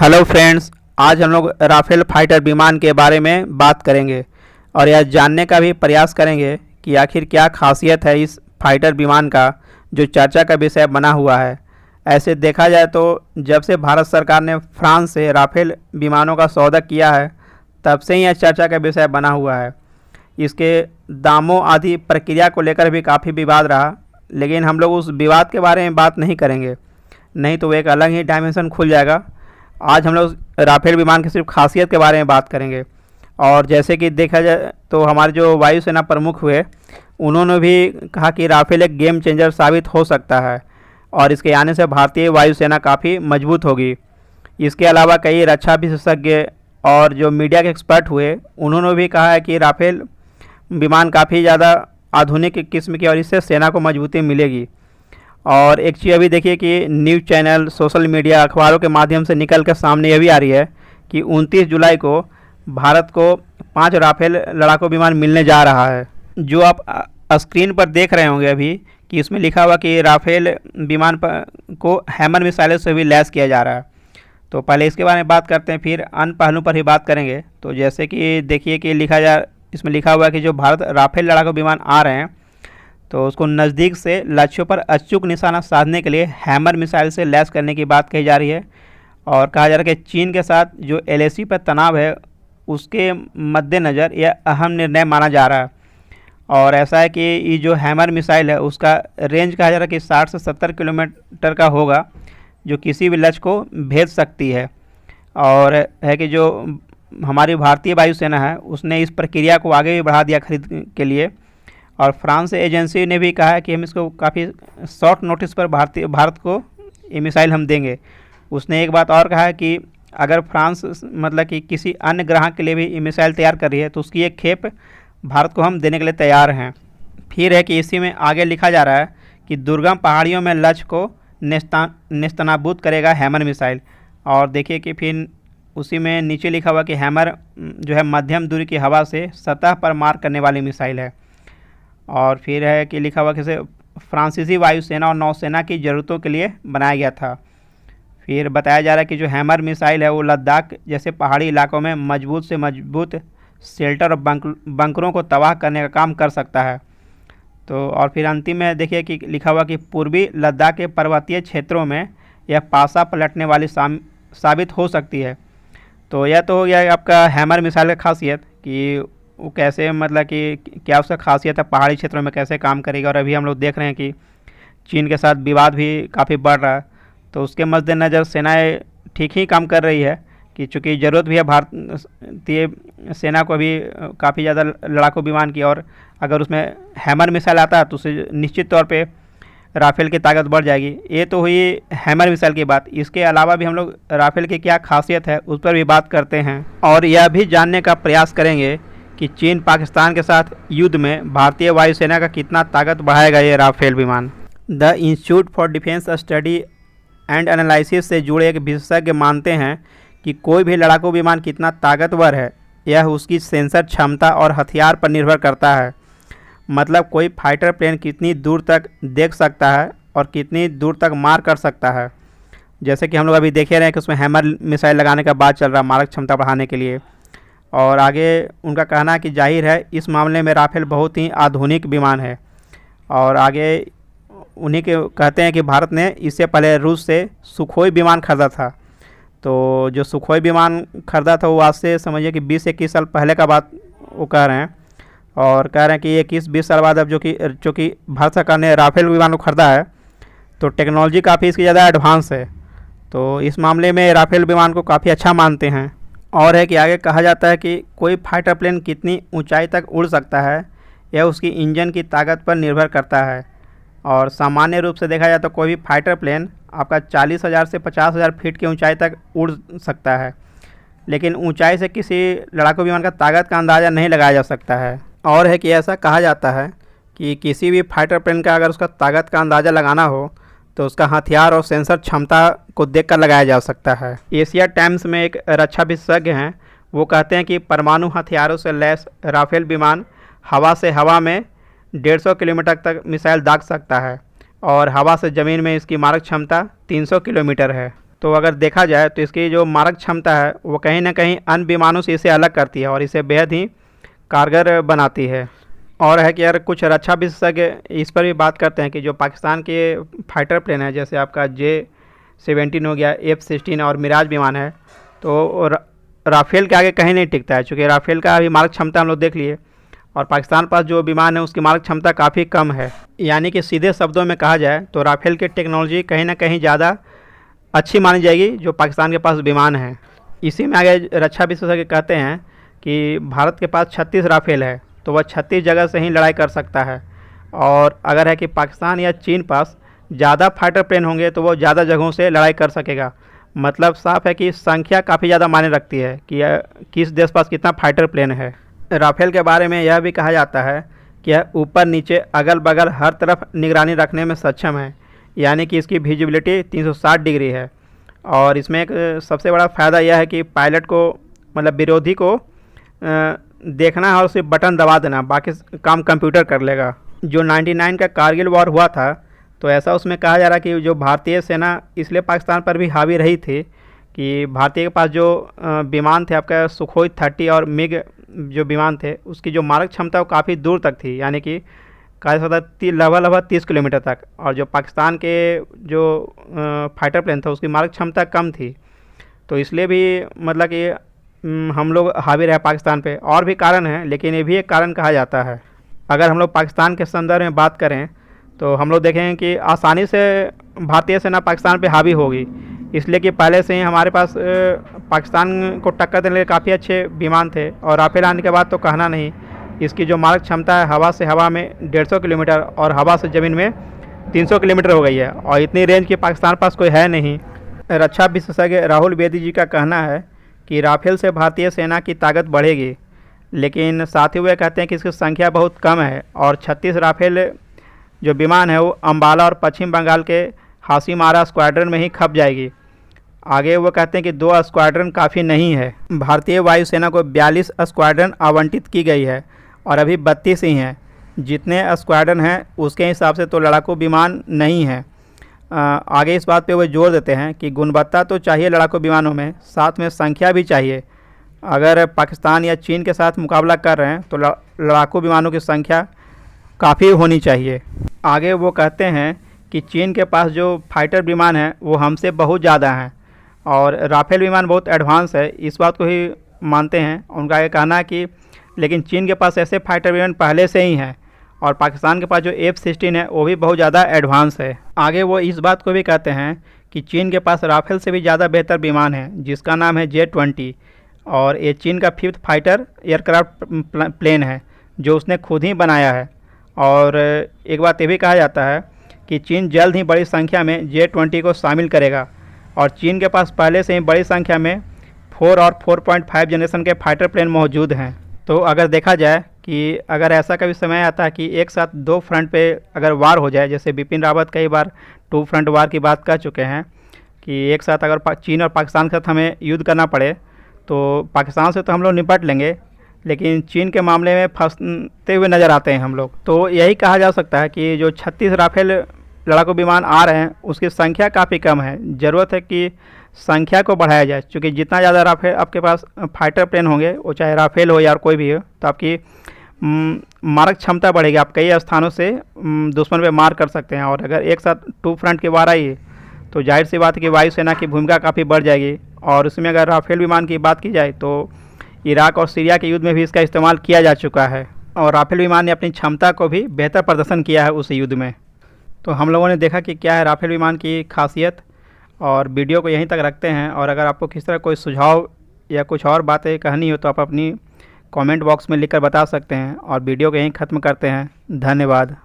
Hello friends, आज हम लोग राफेल फाइटर विमान के बारे में बात करेंगे और यह जानने का भी प्रयास करेंगे कि आखिर क्या खासियत है इस फाइटर विमान का जो चर्चा का विषय बना हुआ है। ऐसे देखा जाए तो जब से भारत सरकार ने फ्रांस से राफेल विमानों का सौदा किया है तब से ही यह चर्चा का विषय बना हुआ है। इसके दामों आदि प्रक्रिया को लेकर भी काफ़ी विवाद रहा, लेकिन हम लोग उस विवाद के बारे में बात नहीं करेंगे, नहीं तो एक अलग ही डायमेंशन खुल जाएगा। आज हम लोग राफेल विमान की सिर्फ खासियत के बारे में बात करेंगे। और जैसे कि देखा जाए तो हमारे जो वायुसेना प्रमुख हुए उन्होंने भी कहा कि राफेल एक गेम चेंजर साबित हो सकता है और इसके आने से भारतीय वायुसेना काफ़ी मजबूत होगी। इसके अलावा कई रक्षा विशेषज्ञ और जो मीडिया के एक्सपर्ट हुए उन्होंने भी कहा है कि राफेल विमान काफ़ी ज़्यादा आधुनिक किस्म की और इससे सेना को मजबूती मिलेगी। और एक चीज़ अभी देखिए कि न्यूज़ चैनल, सोशल मीडिया, अखबारों के माध्यम से निकल कर सामने यह भी आ रही है कि 29 जुलाई को भारत को 5 राफेल लड़ाकू विमान मिलने जा रहा है। जो आप स्क्रीन पर देख रहे होंगे अभी कि इसमें लिखा हुआ कि राफेल विमान को हैमर मिसाइलों से भी लैस किया जा रहा है। तो पहले इसके बारे में बात करते हैं, फिर अन्य पहलू पर ही बात करेंगे। तो जैसे कि देखिए कि इसमें लिखा हुआ है कि जो भारत राफेल लड़ाकू विमान आ रहे हैं तो उसको नज़दीक से लक्ष्यों पर अचूक निशाना साधने के लिए हैमर मिसाइल से लैस करने की बात कही जा रही है। और कहा जा रहा है कि चीन के साथ जो LAC पर तनाव है उसके मद्देनज़र यह अहम निर्णय माना जा रहा है। और ऐसा है कि ये जो हैमर मिसाइल है उसका रेंज कहा जा रहा है कि 60 से 70 किलोमीटर का होगा, जो किसी भी लक्ष्य को भेद सकती है। और है कि जो हमारी भारतीय वायुसेना है उसने इस प्रक्रिया को आगे भी बढ़ा दिया खरीद के लिए। और फ्रांस एजेंसी ने भी कहा है कि हम इसको काफ़ी शॉर्ट नोटिस पर भारत को ये मिसाइल हम देंगे। उसने एक बात और कहा है कि अगर फ्रांस मतलब कि किसी अन्य ग्राहक के लिए भी ये मिसाइल तैयार कर रही है तो उसकी एक खेप भारत को हम देने के लिए तैयार हैं। फिर है कि इसी में आगे लिखा जा रहा है कि दुर्गम पहाड़ियों में लक्ष्य को नेस्तनाबूद करेगा हैमर मिसाइल। और देखिए कि फिर उसी में नीचे लिखा हुआ कि हैमर जो है मध्यम दूरी की हवा से सतह पर मार करने वाली मिसाइल है। और फिर है कि लिखा हुआ कि इसे फ्रांसीसी वायुसेना और नौसेना की ज़रूरतों के लिए बनाया गया था। फिर बताया जा रहा है कि जो हैमर मिसाइल है वो लद्दाख जैसे पहाड़ी इलाकों में मजबूत से मजबूत शेल्टर और बंकरों को तबाह करने का काम कर सकता है। तो और फिर अंतिम में देखिए कि लिखा हुआ कि पूर्वी लद्दाख के पर्वतीय क्षेत्रों में यह पासा पलटने वाली साबित हो सकती है। तो यह तो हो गया आपका हैमर मिसाइल की खासियत कि वो कैसे मतलब कि क्या उसका खासियत है, पहाड़ी क्षेत्रों में कैसे काम करेगी। और अभी हम लोग देख रहे हैं कि चीन के साथ विवाद भी काफ़ी बढ़ रहा है, तो उसके मद्देनज़र सेनाएं ठीक ही काम कर रही है कि चूँकि ज़रूरत भी है भारतीय सेना को अभी काफ़ी ज़्यादा लड़ाकू विमान की। और अगर उसमें हैमर मिसाइल आता है तो उससे निश्चित तौर पे राफेल की ताकत बढ़ जाएगी। ये तो हुई हैमर मिसाइल की बात। इसके अलावा भी हम लोग राफेल की क्या खासियत है उस पर भी बात करते हैं और यह भी जानने का प्रयास करेंगे कि चीन पाकिस्तान के साथ युद्ध में भारतीय वायुसेना का कितना ताकत बढ़ाएगा ये राफेल विमान। The institute for defence study and analysis से जुड़े एक विशेषज्ञ मानते हैं कि कोई भी लड़ाकू विमान कितना ताकतवर है यह उसकी सेंसर क्षमता और हथियार पर निर्भर करता है। मतलब कोई फाइटर प्लेन कितनी दूर तक देख सकता है और कितनी दूर तक मार कर सकता है। जैसे कि हम लोग अभी देखे रहे हैं कि उसमें हैमर मिसाइल लगाने का बात चल रहा है मारक क्षमता बढ़ाने के लिए। और आगे उनका कहना है कि जाहिर है इस मामले में राफेल बहुत ही आधुनिक विमान है। और आगे उन्हीं के कहते हैं कि भारत ने इससे पहले रूस से सुखोई विमान खरीदा था। तो जो सुखोई विमान खरीदा था वो आज से समझिए कि 20-21 साल पहले का बात वो कह रहे हैं। और कह रहे हैं कि 21-20 साल बाद अब जो कि भारत सरकार ने राफेल विमान को खरीदा है तो टेक्नोलॉजी काफ़ी इसकी ज़्यादा एडवांस है। तो इस मामले में राफेल विमान को काफ़ी अच्छा मानते हैं। और है कि आगे कहा जाता है कि कोई फाइटर प्लेन कितनी ऊंचाई तक उड़ सकता है यह उसकी इंजन की ताकत पर निर्भर करता है। और सामान्य रूप से देखा जाए तो कोई भी फाइटर प्लेन आपका 40,000 से 50,000 फीट की ऊंचाई तक उड़ सकता है, लेकिन ऊंचाई से किसी लड़ाकू विमान का ताकत का अंदाज़ा नहीं लगाया जा सकता है। और है कि ऐसा कहा जाता है कि किसी भी फाइटर प्लेन का अगर उसका ताकत का अंदाज़ा लगाना हो तो उसका हथियार और सेंसर क्षमता को देखकर लगाया जा सकता है। एशिया टाइम्स में एक रक्षा विशेषज्ञ हैं, वो कहते हैं कि परमाणु हथियारों से लैस राफेल विमान हवा से हवा में 150 किलोमीटर तक मिसाइल दाग सकता है और हवा से ज़मीन में इसकी मारक क्षमता 300 किलोमीटर है। तो अगर देखा जाए तो इसकी जो मारक क्षमता है वो कहीं ना कहीं अन्य विमानों से इसे अलग करती है और इसे बेहद ही कारगर बनाती है। और है कि यार कुछ रक्षा विशेषज्ञ इस पर भी बात करते हैं कि जो पाकिस्तान के फाइटर प्लेन है, जैसे आपका J-17 हो गया, F-16 और मिराज विमान है, तो राफेल के आगे कहीं नहीं टिकता है। चूँकि राफेल का अभी मारक क्षमता हम लोग देख लिए और पाकिस्तान पास जो विमान है उसकी मारक क्षमता काफ़ी कम है। यानी कि सीधे शब्दों में कहा जाए तो राफेल की टेक्नोलॉजी कहीं ना कहीं ज़्यादा अच्छी मानी जाएगी जो पाकिस्तान के पास विमान है। इसी में आगे रक्षा विशेषज्ञ कहते हैं कि भारत के पास 36 राफेल है, तो वह 36 जगह से ही लड़ाई कर सकता है। और अगर है कि पाकिस्तान या चीन पास ज़्यादा फाइटर प्लेन होंगे तो वो ज़्यादा जगहों से लड़ाई कर सकेगा। मतलब साफ है कि संख्या काफ़ी ज़्यादा मायने रखती है कि किस देश पास कितना फाइटर प्लेन है। राफेल के बारे में यह भी कहा जाता है कि यह ऊपर नीचे अगल बगल हर तरफ निगरानी रखने में सक्षम है। यानी कि इसकी विजिबिलिटी 360 डिग्री है। और इसमें एक सबसे बड़ा फ़ायदा यह है कि पायलट को मतलब विरोधी को देखना है और सिर्फ बटन दबा देना, बाकी काम कंप्यूटर कर लेगा। जो 99 का कारगिल वॉर हुआ था तो ऐसा उसमें कहा जा रहा कि जो भारतीय सेना इसलिए पाकिस्तान पर भी हावी रही थी कि भारतीय के पास जो विमान थे आपका सुखोई 30 और मिग जो विमान थे उसकी जो मारक क्षमता वो काफ़ी दूर तक थी। यानी कि कहा जा सकता लगभग 30 किलोमीटर तक। और जो पाकिस्तान के जो फाइटर प्लेन था उसकी मारक क्षमता कम थी, तो इसलिए भी मतलब कि हम लोग हावी रहे पाकिस्तान पे। और भी कारण हैं लेकिन ये भी एक कारण कहा जाता है। अगर हम लोग पाकिस्तान के संदर्भ में बात करें तो हम लोग देखेंगे कि आसानी से भारतीय सेना पाकिस्तान पे हावी होगी, इसलिए कि पहले से ही हमारे पास पाकिस्तान को टक्कर देने के काफ़ी अच्छे विमान थे। और राफेल आने के बाद तो कहना नहीं, इसकी जो मारक क्षमता है हवा से हवा में 150 किलोमीटर और हवा से ज़मीन में 300 किलोमीटर हो गई है। और इतनी रेंज की पाकिस्तान पास कोई है नहीं। रक्षा विशेषज्ञ राहुल बेदी जी का कहना है कि राफेल से भारतीय सेना की ताकत बढ़ेगी, लेकिन साथ ही वे कहते हैं कि इसकी संख्या बहुत कम है और 36 राफेल जो विमान है वो अम्बाला और पश्चिम बंगाल के हासीमारा स्क्वाड्रन में ही खप जाएगी। आगे वो कहते हैं कि 2 स्क्वाड्रन काफ़ी नहीं है। भारतीय वायुसेना को 42 स्क्वाड्रन आवंटित की गई है और अभी 32 ही हैं। जितने स्क्वाड्रन हैं उसके हिसाब से तो लड़ाकू विमान नहीं है। आगे इस बात पे वो जोर देते हैं कि गुणवत्ता तो चाहिए लड़ाकू विमानों में, साथ में संख्या भी चाहिए। अगर पाकिस्तान या चीन के साथ मुकाबला कर रहे हैं तो लड़ाकू विमानों की संख्या काफ़ी होनी चाहिए। आगे वो कहते हैं कि चीन के पास जो फाइटर विमान है वो हमसे बहुत ज़्यादा हैं और राफेल विमान बहुत एडवांस है, इस बात को ही मानते हैं। उनका ये कहना है कि लेकिन चीन के पास ऐसे फाइटर विमान पहले से ही हैं और पाकिस्तान के पास जो F-16 है वो भी बहुत ज़्यादा एडवांस है। आगे वो इस बात को भी कहते हैं कि चीन के पास राफेल से भी ज़्यादा बेहतर विमान है जिसका नाम है J-20 और ये चीन का 5th फाइटर एयरक्राफ्ट प्लेन है जो उसने खुद ही बनाया है। और एक बात ये भी कहा जाता है कि चीन जल्द ही बड़ी संख्या में J-20 को शामिल करेगा और चीन के पास पहले से ही बड़ी संख्या में 4 और 4.5 जनरेशन के फाइटर प्लेन मौजूद हैं। तो अगर देखा जाए कि अगर ऐसा कभी समय आता है कि एक साथ 2 फ्रंट पे अगर वार हो जाए, जैसे बिपिन रावत कई बार 2 फ्रंट वार की बात कर चुके हैं कि एक साथ अगर चीन और पाकिस्तान के साथ हमें युद्ध करना पड़े तो पाकिस्तान से तो हम लोग निपट लेंगे, लेकिन चीन के मामले में फंसते हुए नज़र आते हैं हम लोग। तो यही कहा जा सकता है कि जो 36 राफेल लड़ाकू विमान आ रहे हैं उसकी संख्या काफ़ी कम है। ज़रूरत है कि संख्या को बढ़ाया जाए, क्योंकि जितना ज़्यादा राफेल आपके पास फाइटर प्लेन होंगे, वो चाहे राफेल हो या कोई भी हो, तो आपकी मारक क्षमता बढ़ेगी। आप कई स्थानों से दुश्मन पे मार कर सकते हैं। और अगर एक साथ 2 फ्रंट की वार आई तो जाहिर सी बात है कि वायुसेना की भूमिका काफ़ी बढ़ जाएगी। और उसमें अगर राफेल विमान की बात की जाए तो इराक और सीरिया के युद्ध में भी इसका इस्तेमाल किया जा चुका है और राफेल विमान ने अपनी क्षमता को भी बेहतर प्रदर्शन किया है उस युद्ध में। तो हम लोगों ने देखा कि क्या है राफेल विमान की खासियत, और वीडियो को यहीं तक रखते हैं। और अगर आपको किस तरह कोई सुझाव या कुछ और बातें कहनी हो तो आप अपनी कमेंट बॉक्स में लिखकर बता सकते हैं। और वीडियो को यहीं ख़त्म करते हैं। धन्यवाद।